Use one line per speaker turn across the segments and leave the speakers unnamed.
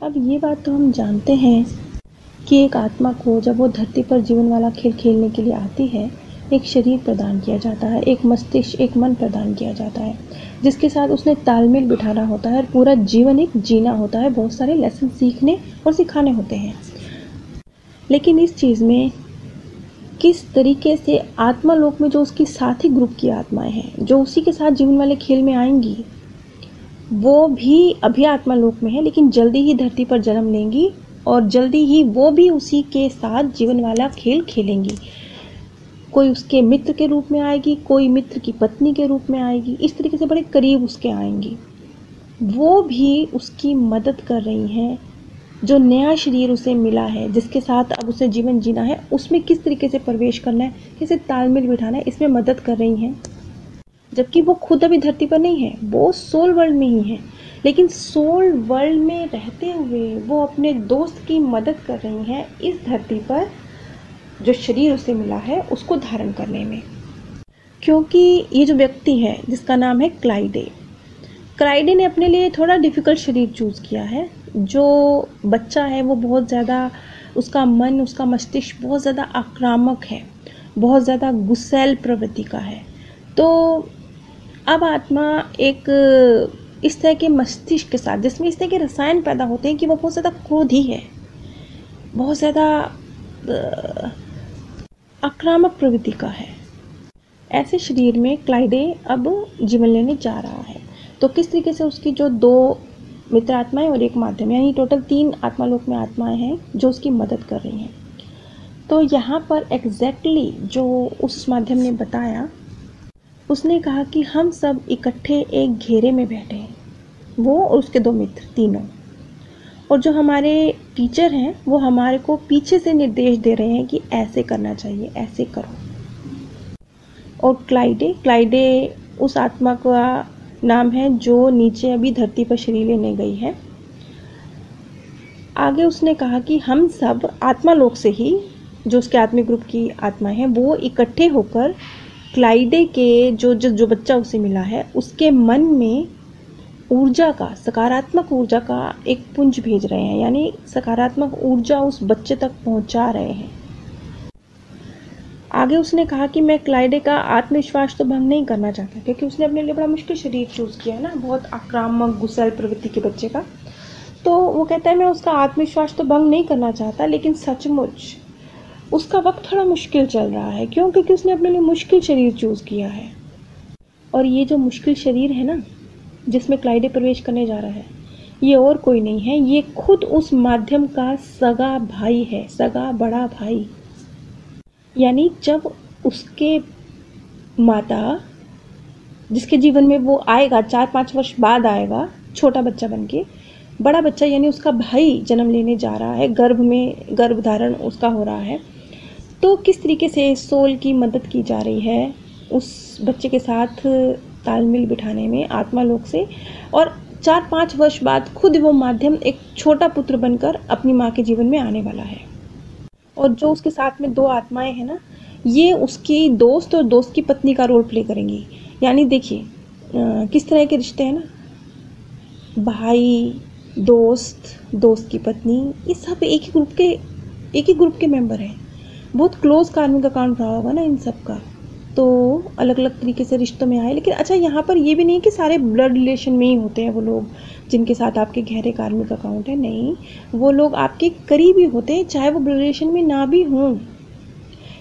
अब ये बात तो हम जानते हैं कि एक आत्मा को जब वो धरती पर जीवन वाला खेल खेलने के लिए आती है, एक शरीर प्रदान किया जाता है, एक मस्तिष्क, एक मन प्रदान किया जाता है, जिसके साथ उसने तालमेल बिठाना होता है और पूरा जीवन एक जीना होता है, बहुत सारे लेसन सीखने और सिखाने होते हैं। लेकिन इस चीज़ में किस तरीके से आत्मा लोक में जो उसकी साथी ग्रुप की आत्माएं हैं, जो उसी के साथ जीवन वाले खेल में आएंगी, वो भी अभी आत्मा लोक में है, लेकिन जल्दी ही धरती पर जन्म लेंगी और जल्दी ही वो भी उसी के साथ जीवन वाला खेल खेलेंगी। कोई उसके मित्र के रूप में आएगी, कोई मित्र की पत्नी के रूप में आएगी, इस तरीके से बड़े करीब उसके आएंगी। वो भी उसकी मदद कर रही हैं। जो नया शरीर उसे मिला है, जिसके साथ अब उसे जीवन जीना है, उसमें किस तरीके से प्रवेश करना है, कैसे तालमेल बिठाना है, इसमें मदद कर रही हैं। जबकि वो खुद अभी धरती पर नहीं है, वो सोल वर्ल्ड में ही है, लेकिन सोल वर्ल्ड में रहते हुए वो अपने दोस्त की मदद कर रही हैं इस धरती पर जो शरीर उसे मिला है उसको धारण करने में। क्योंकि ये जो व्यक्ति है जिसका नाम है क्लाइडे ने अपने लिए थोड़ा डिफ़िकल्ट शरीर चूज़ किया है। जो बच्चा है वो बहुत ज़्यादा, उसका मन, उसका मस्तिष्क बहुत ज़्यादा आक्रामक है, बहुत ज़्यादा गुस्सैल प्रवृत्ति का है। तो अब आत्मा एक इस तरह के मस्तिष्क के साथ, जिसमें इस तरह के रसायन पैदा होते हैं कि वो बहुत ज़्यादा क्रोधी है, बहुत ज़्यादा आक्रामक प्रवृत्ति का है, ऐसे शरीर में क्लाइडे अब जीवन लेने जा रहा है। तो किस तरीके से उसकी जो 2 मित्र आत्माएं और एक माध्यम, यानी टोटल 3 आत्मालोक में आत्माएं हैं जो उसकी मदद कर रही हैं। तो यहाँ पर एग्जैक्टली जो उस माध्यम ने बताया, उसने कहा कि हम सब इकट्ठे एक घेरे में बैठे हैं, वो और उसके 2 मित्र तीनों, और जो हमारे टीचर हैं वो हमारे को पीछे से निर्देश दे रहे हैं कि ऐसे करना चाहिए, ऐसे करो। और क्लाइडे उस आत्मा का नाम है जो नीचे अभी धरती पर शरीर लेने गई है। आगे उसने कहा कि हम सब आत्मा लोक से ही, जो उसके आत्मिक ग्रुप की आत्मा है, वो इकट्ठे होकर क्लाइडे के जो बच्चा उसे मिला है उसके मन में ऊर्जा का, सकारात्मक ऊर्जा का एक पुंज भेज रहे हैं, यानी सकारात्मक ऊर्जा उस बच्चे तक पहुंचा रहे हैं। आगे उसने कहा कि मैं क्लाइडे का आत्मविश्वास तो भंग नहीं करना चाहता, क्योंकि उसने अपने लिए बड़ा मुश्किल शरीर चूज़ किया है ना, बहुत आक्रामक गुस्सैल प्रवृत्ति के बच्चे का। तो वो कहता है मैं उसका आत्मविश्वास तो भंग नहीं करना चाहता, लेकिन सचमुच उसका वक्त थोड़ा मुश्किल चल रहा है। क्यों? क्योंकि उसने अपने लिए मुश्किल शरीर चूज़ किया है। और ये जो मुश्किल शरीर है ना, जिसमें क्लाइडे प्रवेश करने जा रहा है, ये और कोई नहीं है, ये खुद उस माध्यम का सगा भाई है, सगा बड़ा भाई। यानी जब उसके माता, जिसके जीवन में वो आएगा 4-5 वर्ष बाद आएगा छोटा बच्चा बनके, बड़ा बच्चा यानी उसका भाई जन्म लेने जा रहा है, गर्भ में गर्भधारण उसका हो रहा है, तो किस तरीके से सोल की मदद की जा रही है उस बच्चे के साथ तालमेल बिठाने में आत्मा लोक से। और 4-5 वर्ष बाद खुद वो माध्यम एक छोटा पुत्र बनकर अपनी माँ के जीवन में आने वाला है। और जो उसके साथ में 2 आत्माएं हैं ना, ये उसकी दोस्त और दोस्त की पत्नी का रोल प्ले करेंगी। यानी देखिए किस तरह के रिश्ते हैं ना, भाई, दोस्त, दोस्त की पत्नी, ये सब एक ही ग्रुप के मेंबर हैं। बहुत क्लोज कार्मिक अकाउंट रहा होगा ना इन सब का, तो अलग अलग तरीके से रिश्तों में आए। लेकिन अच्छा, यहाँ पर ये भी नहीं कि सारे ब्लड रिलेशन में ही होते हैं वो लोग जिनके साथ आपके गहरे कार्मिक अकाउंट है, नहीं, वो लोग आपके करीबी होते हैं, चाहे वो ब्लड रिलेशन में ना भी हों।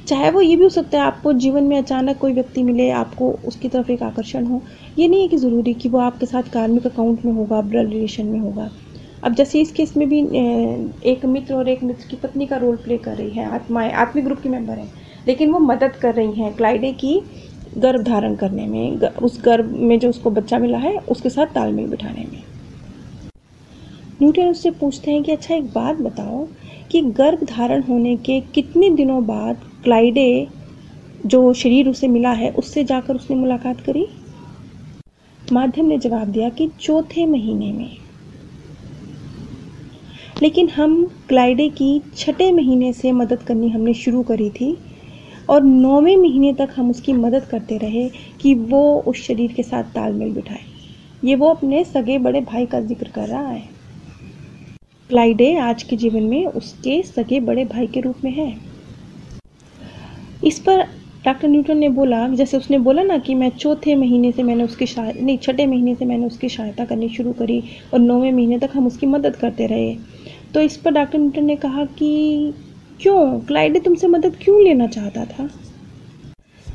चाहे वो ये भी हो सकता है आपको जीवन में अचानक कोई व्यक्ति मिले, आपको उसकी तरफ एक आकर्षण हो, ये नहीं है कि ज़रूरी कि वो आपके साथ कार्मिक अकाउंट में होगा, ब्लड रिलेशन में होगा। अब जैसे इस केस में भी एक मित्र और एक मित्र की पत्नी का रोल प्ले कर रही है आत्माएं, आत्मिक ग्रुप के मेंबर हैं, लेकिन वो मदद कर रही हैं क्लाइडे की गर्भ धारण करने में, उस गर्भ में जो उसको बच्चा मिला है उसके साथ तालमेल बिठाने में। न्यूटन उससे पूछते हैं कि अच्छा एक बात बताओ कि गर्भ धारण होने के कितने दिनों बाद क्लाइडे जो शरीर उसे मिला है उससे जाकर उसने मुलाकात करी? माध्यम ने जवाब दिया कि 4थे महीने में। लेकिन हम क्लाइडे की 6ठे महीने से मदद करनी हमने शुरू करी थी और 9वें महीने तक हम उसकी मदद करते रहे कि वो उस शरीर के साथ तालमेल बिठाए। ये वो अपने सगे बड़े भाई का जिक्र कर रहा है। क्लाइडे आज के जीवन में उसके सगे बड़े भाई के रूप में है। इस पर डॉक्टर न्यूटन ने बोला, जैसे उसने बोला ना कि मैं छठे महीने से मैंने उसकी सहायता करनी शुरू करी और 9वें महीने तक हम उसकी मदद करते रहे। तो इस पर डॉक्टर न्यूटन ने कहा कि क्यों क्लाइडे तुमसे मदद क्यों लेना चाहता था?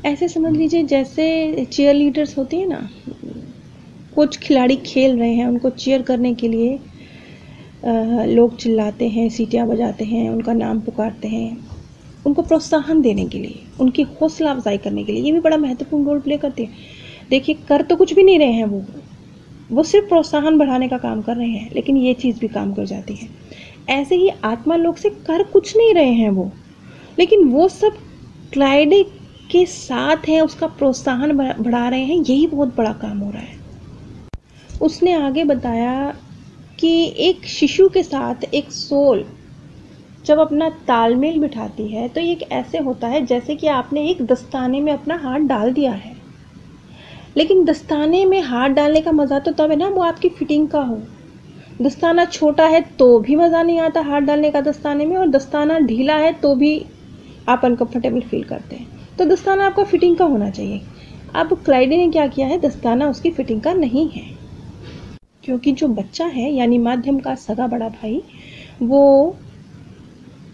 ऐसे समझ लीजिए जैसे चीयर लीडर्स होती है ना, कुछ खिलाड़ी खेल रहे हैं, उनको चीयर करने के लिए लोग चिल्लाते हैं, सीटियाँ बजाते हैं, उनका नाम पुकारते हैं, उनको प्रोत्साहन देने के लिए, उनकी हौसला अफजाई करने के लिए। ये भी बड़ा महत्वपूर्ण रोल प्ले करती है। देखिए, कर तो कुछ भी नहीं रहे हैं वो सिर्फ प्रोत्साहन बढ़ाने का काम कर रहे हैं, लेकिन ये चीज़ भी काम कर जाती है। ऐसे ही आत्मा लोग से कर कुछ नहीं रहे हैं वो, लेकिन वो सब क्लाइडे के साथ है, उसका प्रोत्साहन बढ़ा रहे हैं। यही बहुत बड़ा काम हो रहा है। उसने आगे बताया कि एक शिशु के साथ एक सोल जब अपना तालमेल बिठाती है तो ये ऐसे होता है जैसे कि आपने एक दस्ताने में अपना हाथ डाल दिया है। लेकिन दस्ताने में हाथ डालने का मज़ा तो तब है ना वो आपकी फिटिंग का हो। दस्ताना छोटा है तो भी मज़ा नहीं आता हाथ डालने का दस्ताने में, और दस्ताना ढीला है तो भी आप अनकंफर्टेबल फील करते हैं। तो दस्ताना आपका फिटिंग का होना चाहिए। अब क्लाइडे ने क्या किया है, दस्ताना उसकी फिटिंग का नहीं है, क्योंकि जो बच्चा है यानी माध्यम का सगा बड़ा भाई वो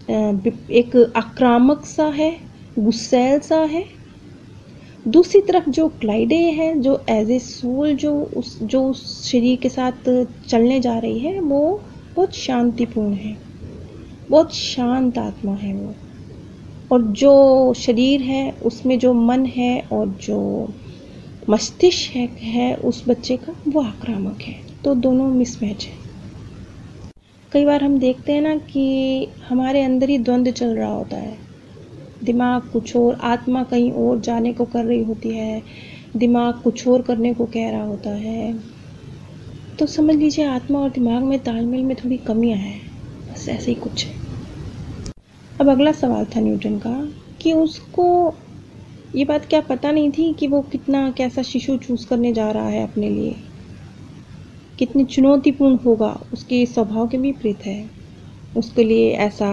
एक आक्रामक सा है, गुस्सैल सा है। दूसरी तरफ जो क्लाइडे है, जो एज ए सोल जो उस शरीर के साथ चलने जा रही है, वो बहुत शांतिपूर्ण है, बहुत शांत आत्मा है वो। और जो शरीर है उसमें जो मन है और जो मस्तिष्क है उस बच्चे का, वो आक्रामक है। तो दोनों मिसमैच है। कई बार हम देखते हैं ना कि हमारे अंदर ही द्वंद्व चल रहा होता है। दिमाग कुछ और, आत्मा कहीं और जाने को कर रही होती है, दिमाग कुछ और करने को कह रहा होता है। तो समझ लीजिए आत्मा और दिमाग में तालमेल में थोड़ी कमियां हैं, बस ऐसे ही कुछ है। अब अगला सवाल था न्यूटन का कि उसको ये बात क्या पता नहीं थी कि वो कैसा शिशु चूज़ करने जा रहा है अपने लिए, कितनी चुनौतीपूर्ण होगा, उसके स्वभाव के विपरीत है उसके लिए ऐसा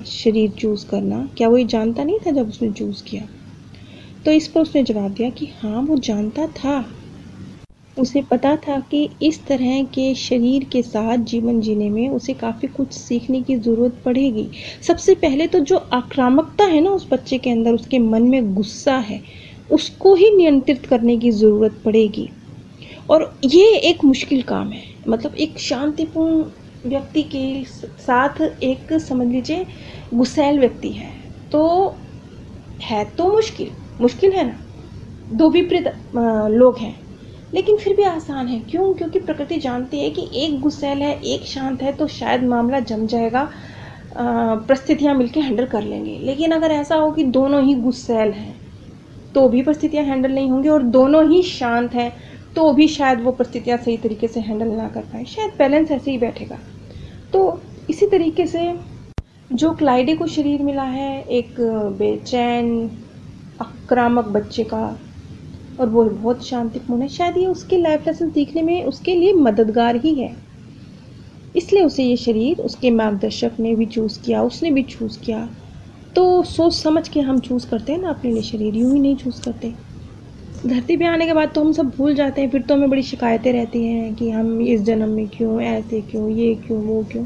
शरीर चूज़ करना। क्या वो ये जानता नहीं था जब उसने चूज़ किया? तो इस पर उसने जवाब दिया कि हाँ, वो जानता था। उसे पता था कि इस तरह के शरीर के साथ जीवन जीने में उसे काफ़ी कुछ सीखने की ज़रूरत पड़ेगी। सबसे पहले तो जो आक्रामकता है ना उस बच्चे के अंदर, उसके मन में गुस्सा है, उसको ही नियंत्रित करने की ज़रूरत पड़ेगी। और ये एक मुश्किल काम है। मतलब एक शांतिपूर्ण व्यक्ति के साथ एक समझ लीजिए गुस्सैल व्यक्ति है तो मुश्किल है ना, दो विपरीत लोग हैं, लेकिन फिर भी आसान है। क्यों? क्योंकि प्रकृति जानती है कि एक गुस्सैल है, एक शांत है, तो शायद मामला जम जाएगा, परिस्थितियाँ मिलकर हैंडल कर लेंगे। लेकिन अगर ऐसा हो कि दोनों ही गुस्सैल हैं तो भी परिस्थितियाँ हैंडल नहीं होंगी, और दोनों ही शांत हैं तो भी शायद वो परिस्थितियाँ सही तरीके से हैंडल ना कर पाए, शायद बैलेंस ऐसे ही बैठेगा। तो इसी तरीके से जो क्लाइडे को शरीर मिला है एक बेचैन आक्रामक बच्चे का, और वो बहुत शांतिपूर्ण है, शायद ये उसके लाइफ लेसन सीखने में उसके लिए मददगार ही है। इसलिए उसे ये शरीर उसके मार्गदर्शक ने भी चूज़ किया, उसने भी चूज़ किया। तो सोच समझ के हम चूज़ करते हैं ना अपने लिए शरीर, यूँ ही नहीं चूज़ करते। धरती पे आने के बाद तो हम सब भूल जाते हैं, फिर तो हमें बड़ी शिकायतें रहती हैं कि हम इस जन्म में क्यों, ऐसे क्यों, ये क्यों, वो क्यों,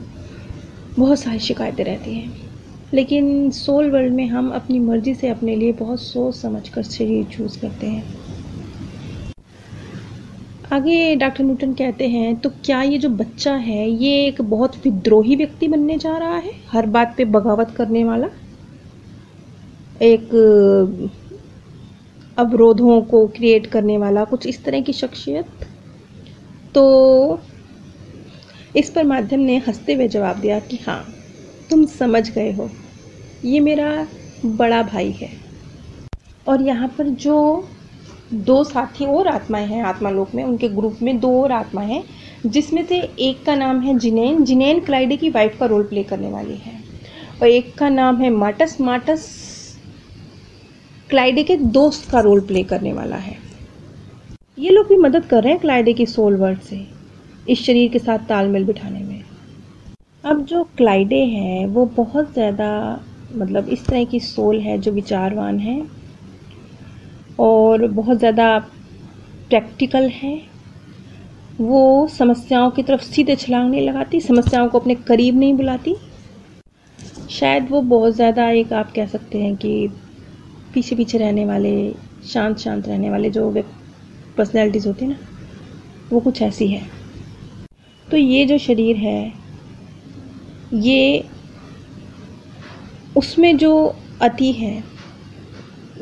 बहुत सारी शिकायतें रहती हैं। लेकिन सोल वर्ल्ड में हम अपनी मर्ज़ी से अपने लिए बहुत सोच समझ कर शरीर चूज़ करते हैं। आगे डॉक्टर न्यूटन कहते हैं, तो क्या ये जो बच्चा है ये एक बहुत विद्रोही व्यक्ति बनने जा रहा है, हर बात पे बगावत करने वाला, एक अवरोधों को क्रिएट करने वाला, कुछ इस तरह की शख्सियत? तो इस पर माध्यम ने हंसते हुए जवाब दिया कि हाँ, तुम समझ गए हो, ये मेरा बड़ा भाई है। और यहाँ पर जो दो साथी और आत्माएं हैं आत्मालोक में, उनके ग्रुप में दो और आत्माएं हैं, जिसमें से एक का नाम है जिनेन क्लाइडे की वाइफ का रोल प्ले करने वाली है, और एक का नाम है माटस क्लाइडे के दोस्त का रोल प्ले करने वाला है। ये लोग भी मदद कर रहे हैं क्लाइडे की सोल वर्ल्ड से इस शरीर के साथ तालमेल बिठाने में। अब जो क्लाइडे है वो बहुत ज़्यादा मतलब इस तरह की सोल है जो विचारवान है और बहुत ज़्यादा प्रैक्टिकल है। वो समस्याओं की तरफ सीधे छलांग नहीं लगाती, समस्याओं को अपने करीब नहीं बुलाती। शायद वो बहुत ज़्यादा एक आप कह सकते हैं कि पीछे पीछे रहने वाले, शांत शांत रहने वाले जो पर्सनैलिटीज़ होती है ना, वो कुछ ऐसी है। तो ये जो शरीर है ये उसमें जो अति है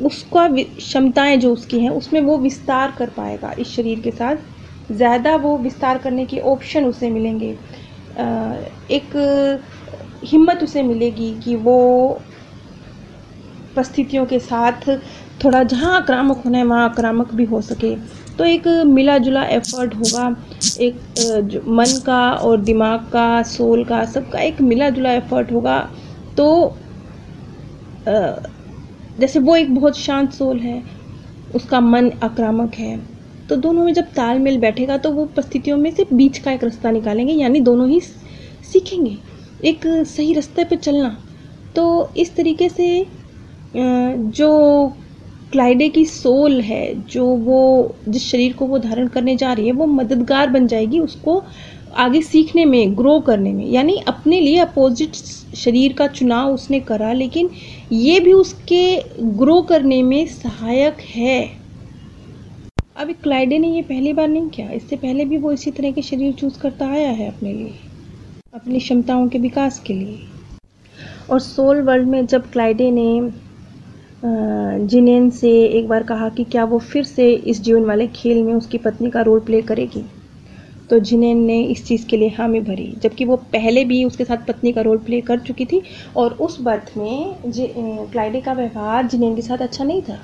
उसका क्षमताएं जो उसकी हैं उसमें वो विस्तार कर पाएगा। इस शरीर के साथ ज़्यादा वो विस्तार करने के ऑप्शन उसे मिलेंगे, एक हिम्मत उसे मिलेगी कि वो परिस्थितियों के साथ थोड़ा जहाँ आक्रामक होना है वहाँ आक्रामक भी हो सके। तो एक मिला जुला एफर्ट होगा, एक मन का और दिमाग का, सोल का, सबका एक मिला जुला एफर्ट होगा। तो जैसे वो एक बहुत शांत सोल है, उसका मन आक्रामक है, तो दोनों में जब तालमेल बैठेगा तो वो परिस्थितियों में से बीच का एक रास्ता निकालेंगे, यानी दोनों ही सीखेंगे एक सही रास्ते पे चलना। तो इस तरीके से जो क्लाइडे की सोल है, जो वो जिस शरीर को वो धारण करने जा रही है, वो मददगार बन जाएगी उसको आगे सीखने में, ग्रो करने में। यानी अपने लिए अपोजिट शरीर का चुनाव उसने करा, लेकिन ये भी उसके ग्रो करने में सहायक है। अब क्लाइडे ने ये पहली बार नहीं किया, इससे पहले भी वो इसी तरह के शरीर चूज करता आया है अपने लिए, अपनी क्षमताओं के विकास के लिए। और सोल वर्ल्ड में जब क्लाइडे ने जिनेन से एक बार कहा कि क्या वो फिर से इस जीवन वाले खेल में उसकी पत्नी का रोल प्ले करेगी, तो जिनेन ने इस चीज़ के लिए हामी भरी, जबकि वो पहले भी उसके साथ पत्नी का रोल प्ले कर चुकी थी। और उस बर्थ में क्लाइडे का व्यवहार जिनेन के साथ अच्छा नहीं था,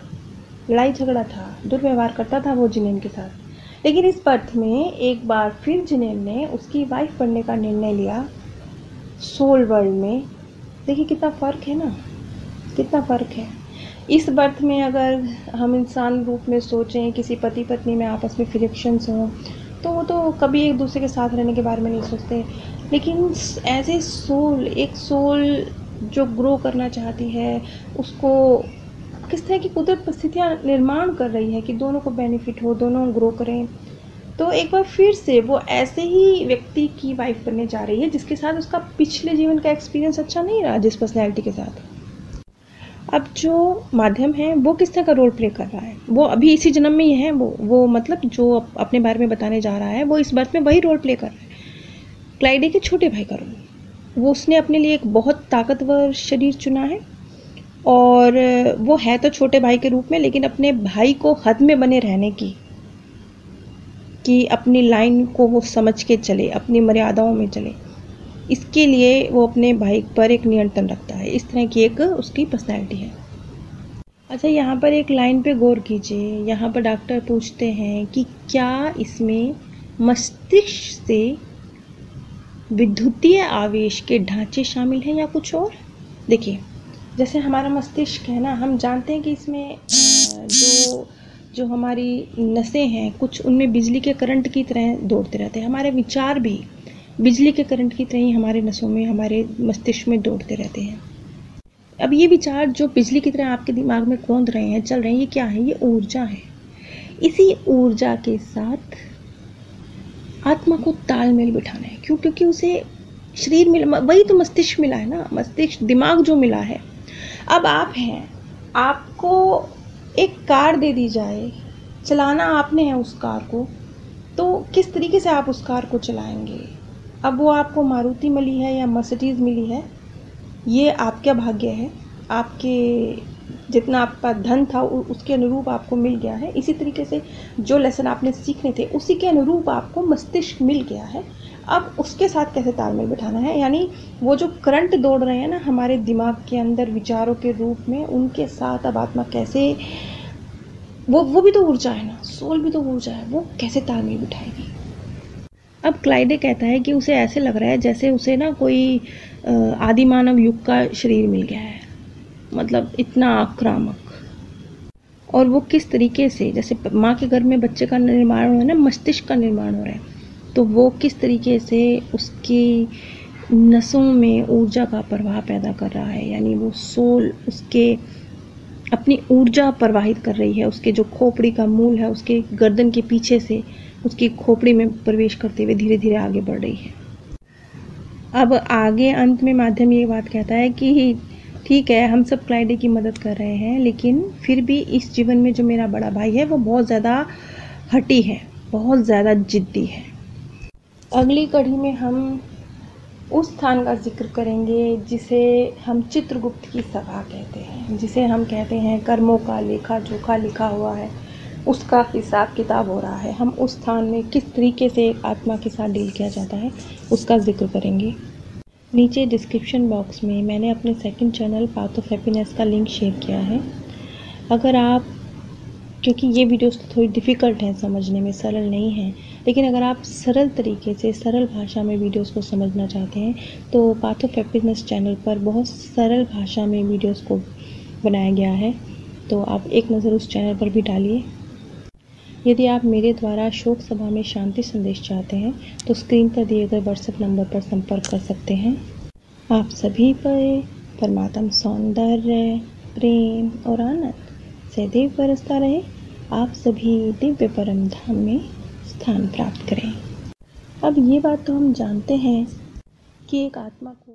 लड़ाई झगड़ा था, दुर्व्यवहार करता था वो जिनेन के साथ। लेकिन इस बर्थ में एक बार फिर जिनेन ने उसकी वाइफ बनने का निर्णय लिया सोल वर्ल्ड में। देखिए कितना फ़र्क है ना, कितना फ़र्क है। इस बर्थ में अगर हम इंसान रूप में सोचें, किसी पति पत्नी में आपस में फ्रिक्शंस हों, तो वो तो कभी एक दूसरे के साथ रहने के बारे में नहीं सोचते। लेकिन एज ए सोल, एक सोल जो ग्रो करना चाहती है, उसको किस तरह की कुदरत परिस्थितियाँ निर्माण कर रही है कि दोनों को बेनिफिट हो, दोनों ग्रो करें। तो एक बार फिर से वो ऐसे ही व्यक्ति की वाइफ बनने जा रही है जिसके साथ उसका पिछले जीवन का एक्सपीरियंस अच्छा नहीं रहा, जिस पर्सनैलिटी के साथ। अब जो माध्यम है वो किस तरह का रोल प्ले कर रहा है, वो अभी इसी जन्म में ही है, वो मतलब जो अपने बारे में बताने जा रहा है वो इस बर्थ में वही रोल प्ले कर रहा है, क्लाइडे के छोटे भाई का रोल। वो उसने अपने लिए एक बहुत ताकतवर शरीर चुना है, और वो है तो छोटे भाई के रूप में, लेकिन अपने भाई को हद में बने रहने की, कि अपनी लाइन को वो समझ के चले, अपनी मर्यादाओं में चले, इसके लिए वो अपने भाई पर एक नियंत्रण रखता है। इस तरह की एक उसकी पर्सनैलिटी है। अच्छा, यहाँ पर एक लाइन पे गौर कीजिए। यहाँ पर डॉक्टर पूछते हैं कि क्या इसमें मस्तिष्क से विद्युतीय आवेश के ढांचे शामिल हैं या कुछ और। देखिए, जैसे हमारा मस्तिष्क है ना, हम जानते हैं कि इसमें जो हमारी नसें हैं, कुछ उनमें बिजली के करंट की तरह दौड़ते रहते हैं। हमारे विचार भी बिजली के करंट की तरह ही हमारे नसों में, हमारे मस्तिष्क में दौड़ते रहते हैं। अब ये विचार जो बिजली की तरह आपके दिमाग में कौंध रहे हैं, चल रहे हैं, ये क्या है? ये ऊर्जा है। इसी ऊर्जा के साथ आत्मा को तालमेल बिठाना है। क्यों? क्योंकि उसे शरीर मिला, वही तो मस्तिष्क मिला है ना, मस्तिष्क दिमाग जो मिला है। अब आप हैं, आपको एक कार दे दी जाए, चलाना आपने है उस कार को, तो किस तरीके से आप उस कार को चलाएंगे? अब वो आपको मारुति मिली है या मर्सिडीज़ मिली है, ये आपका भाग्य है, आपके जितना आपका धन था उसके अनुरूप आपको मिल गया है। इसी तरीके से जो लेसन आपने सीखने थे उसी के अनुरूप आपको मस्तिष्क मिल गया है। अब उसके साथ कैसे तालमेल बिठाना है, यानी वो जो करंट दौड़ रहे हैं ना हमारे दिमाग के अंदर विचारों के रूप में, उनके साथ अब आत्मा कैसे, वो भी तो ऊर्जा है ना, सोल भी तो ऊर्जा है, वो कैसे तालमेल बिठाएगी। अब क्लाइडे कहता है कि उसे ऐसे लग रहा है जैसे उसे ना कोई आदि मानव युग का शरीर मिल गया है, मतलब इतना आक्रामक। और वो किस तरीके से, जैसे माँ के गर्भ में बच्चे का निर्माण हो रहा है ना, मस्तिष्क का निर्माण हो रहा है, तो वो किस तरीके से उसकी नसों में ऊर्जा का प्रवाह पैदा कर रहा है, यानी वो सोल उसके अपनी ऊर्जा प्रवाहित कर रही है। उसके जो खोपड़ी का मूल है उसके गर्दन के पीछे से उसकी खोपड़ी में प्रवेश करते हुए धीरे धीरे आगे बढ़ रही है। अब आगे अंत में माध्यम ये बात कहता है कि ठीक है, हम सब क्लाइडे की मदद कर रहे हैं, लेकिन फिर भी इस जीवन में जो मेरा बड़ा भाई है वो बहुत ज़्यादा हठी है, बहुत ज़्यादा जिद्दी है। अगली कड़ी में हम उस स्थान का जिक्र करेंगे जिसे हम चित्रगुप्त की सभा कहते हैं, जिसे हम कहते हैं कर्मों का लेखा जोखा लिखा हुआ है, उसका हिसाब किताब हो रहा है। हम उस स्थान में किस तरीके से एक आत्मा के साथ डील किया जाता है उसका जिक्र करेंगे। नीचे डिस्क्रिप्शन बॉक्स में मैंने अपने second channel path of happiness का लिंक शेयर किया है। अगर आप, क्योंकि ये वीडियोस थोड़ी डिफ़िकल्ट हैं समझने में, सरल नहीं हैं, लेकिन अगर आप सरल तरीके से सरल भाषा में वीडियोस को समझना चाहते हैं तो पाथ ऑफ हैप्पीनेस चैनल पर बहुत सरल भाषा में वीडियोस को बनाया गया है, तो आप एक नज़र उस चैनल पर भी डालिए। यदि आप मेरे द्वारा शोक सभा में शांति संदेश चाहते हैं तो स्क्रीन पर दिए गए व्हाट्सएप नंबर पर संपर्क कर सकते हैं। आप सभी पर परमात्म सौंदर्य, प्रेम और आनंद सदैव बरसता रहे। आप सभी दिव्य परम धाम में स्थान प्राप्त करें। अब ये बात तो हम जानते हैं कि एक आत्मा को